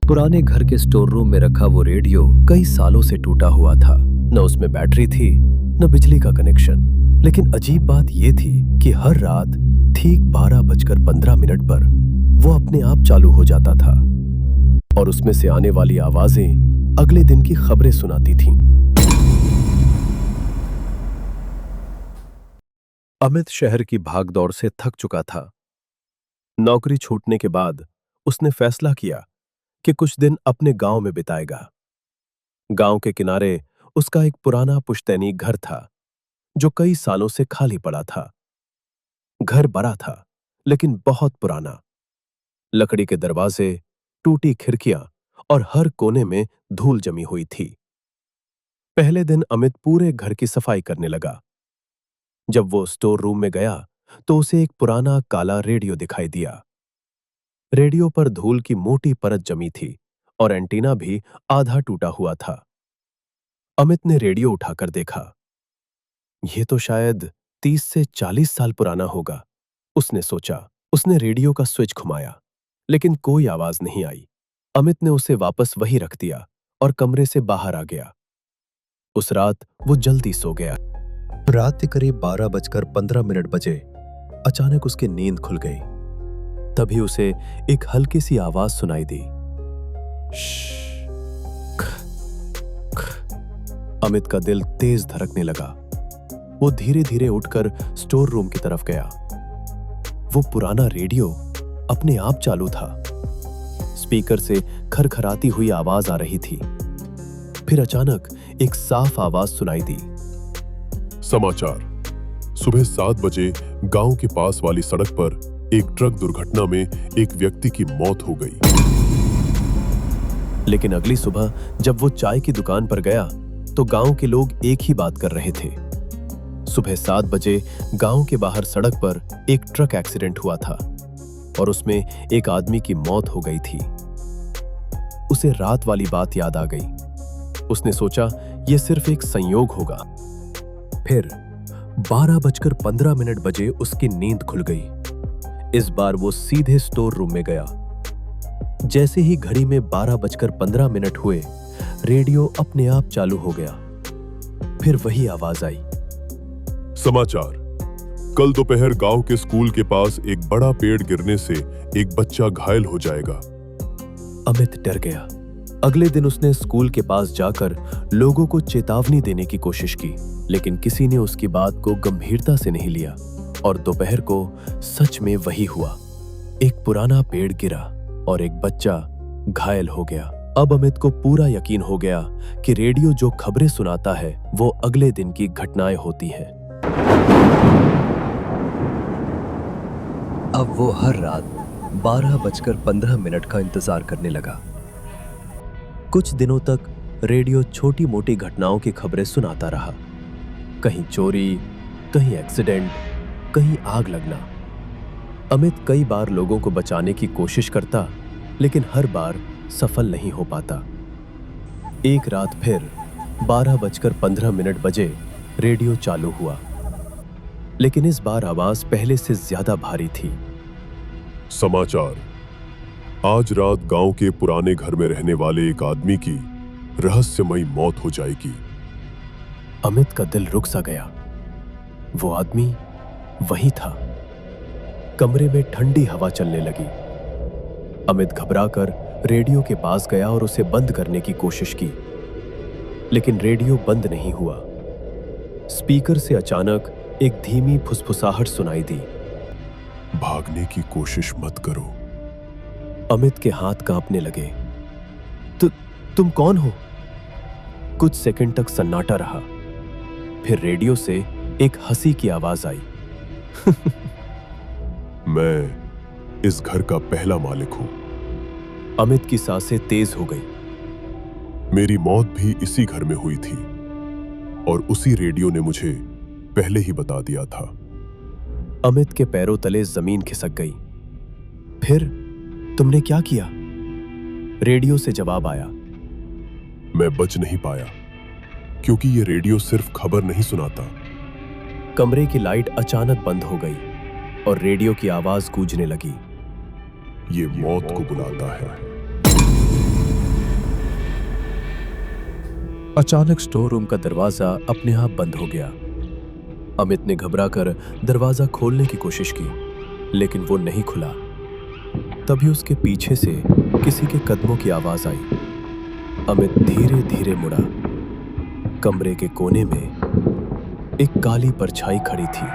पुराने घर के स्टोर रूम में रखा वो रेडियो कई सालों से टूटा हुआ था। न उसमें बैटरी थी, न बिजली का कनेक्शन। लेकिन अजीब बात यह थी कि हर रात ठीक 12:15 पर वो अपने आप चालू हो जाता था और उसमें से आने वाली आवाजें अगले दिन की खबरें सुनाती थीं। अमित शहर की भागदौड़ से थक चुका था। नौकरी छूटने के बाद उसने फैसला किया कि कुछ दिन अपने गांव में बिताएगा। गांव के किनारे उसका एक पुराना पुश्तैनी घर था जो कई सालों से खाली पड़ा था। घर बड़ा था लेकिन बहुत पुराना। लकड़ी के दरवाजे, टूटी खिड़कियां और हर कोने में धूल जमी हुई थी। पहले दिन अमित पूरे घर की सफाई करने लगा। जब वो स्टोर रूम में गया तो उसे एक पुराना काला रेडियो दिखाई दिया। रेडियो पर धूल की मोटी परत जमी थी और एंटीना भी आधा टूटा हुआ था। अमित ने रेडियो उठाकर देखा। यह तो शायद 30 से 40 साल पुराना होगा, उसने सोचा। उसने रेडियो का स्विच घुमाया, लेकिन कोई आवाज नहीं आई। अमित ने उसे वापस वहीं रख दिया और कमरे से बाहर आ गया। उस रात वो जल्दी सो गया। रात के करीब 12:15 बजे अचानक उसकी नींद खुल गई। तभी उसे एक हल्की सी आवाज सुनाई दी। अमित का दिल तेज धड़कने लगा। वो धीरे धीरे उठकर स्टोर रूम की तरफ गया। वो पुराना रेडियो अपने आप चालू था। स्पीकर से खरखराती हुई आवाज आ रही थी। फिर अचानक एक साफ आवाज सुनाई दी। समाचार। सुबह 7 बजे गांव के पास वाली सड़क पर एक ट्रक दुर्घटना में एक व्यक्ति की मौत हो गई। लेकिन अगली सुबह जब वो चाय की दुकान पर गया तो गांव के लोग एक ही बात कर रहे थे। सुबह 7 बजे गांव के बाहर सड़क पर एक ट्रक एक्सीडेंट हुआ था और उसमें एक आदमी की मौत हो गई थी। उसे रात वाली बात याद आ गई। उसने सोचा यह सिर्फ एक संयोग होगा। फिर 12:15 बजे उसकी नींद खुल गई। इस बार वो सीधे स्टोर रूम में गया। जैसे ही घड़ी में 12:15 हुए, रेडियो अपने आप चालू हो गया। फिर वही आवाज आई। समाचार। कल दोपहर गांव के स्कूल के पास एक बड़ा पेड़ गिरने से एक बच्चा घायल हो जाएगा। अमित डर गया। अगले दिन उसने स्कूल के पास जाकर लोगों को चेतावनी देने की कोशिश की, लेकिन किसी ने उसकी बात को गंभीरता से नहीं लिया और दोपहर को सच में वही हुआ। एक पुराना पेड़ गिरा और एक बच्चा घायल हो गया। अब अमित को पूरा यकीन हो गया कि रेडियो जो खबरें सुनाता है वो अगले दिन की घटनाएं होती हैं। अब वो हर रात 12:15 का इंतजार करने लगा। कुछ दिनों तक रेडियो छोटी मोटी घटनाओं की खबरें सुनाता रहा। कहीं चोरी, कहीं एक्सीडेंट, कहीं आग लगना। अमित कई बार लोगों को बचाने की कोशिश करता, लेकिन हर बार सफल नहीं हो पाता। एक रात फिर 12:15 बजे रेडियो चालू हुआ, लेकिन इस बार आवाज पहले से ज्यादा भारी थी। समाचार। आज रात गांव के पुराने घर में रहने वाले एक आदमी की रहस्यमयी मौत हो जाएगी। अमित का दिल रुक सा गया। वो आदमी वही था। कमरे में ठंडी हवा चलने लगी। अमित घबराकर रेडियो के पास गया और उसे बंद करने की कोशिश की, लेकिन रेडियो बंद नहीं हुआ। स्पीकर से अचानक एक धीमी फुसफुसाहट सुनाई दी। भागने की कोशिश मत करो। अमित के हाथ कांपने लगे। तुम कौन हो? कुछ सेकंड तक सन्नाटा रहा। फिर रेडियो से एक हंसी की आवाज आई। मैं इस घर का पहला मालिक हूं। अमित की सांसें तेज हो गई। मेरी मौत भी इसी घर में हुई थी और उसी रेडियो ने मुझे पहले ही बता दिया था। अमित के पैरों तले जमीन खिसक गई। फिर तुमने क्या किया? रेडियो से जवाब आया। मैं बच नहीं पाया, क्योंकि ये रेडियो सिर्फ खबर नहीं सुनाता। कमरे की लाइट अचानक बंद हो गई और रेडियो की आवाज गूंजने लगी। ये मौत को बुलाता है। अचानक स्टोर रूम का दरवाजा अपने आप बंद हो गया। अमित ने घबराकर दरवाजा खोलने की कोशिश की, लेकिन वो नहीं खुला। तभी उसके पीछे से किसी के कदमों की आवाज आई। अमित धीरे धीरे मुड़ा। कमरे के कोने में एक काली परछाई खड़ी थी।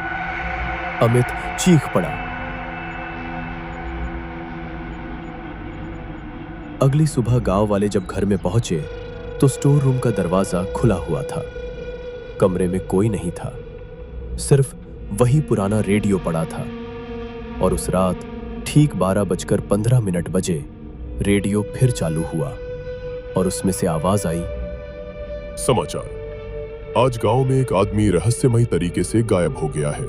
अमित चीख पड़ा। अगली सुबह गांव वाले जब घर में पहुंचे तो स्टोर रूम का दरवाजा खुला हुआ था। कमरे में कोई नहीं था, सिर्फ वही पुराना रेडियो पड़ा था। और उस रात ठीक 12:15 बजे रेडियो फिर चालू हुआ और उसमें से आवाज आई। समाचार। आज गांव में एक आदमी रहस्यमयी तरीके से गायब हो गया है।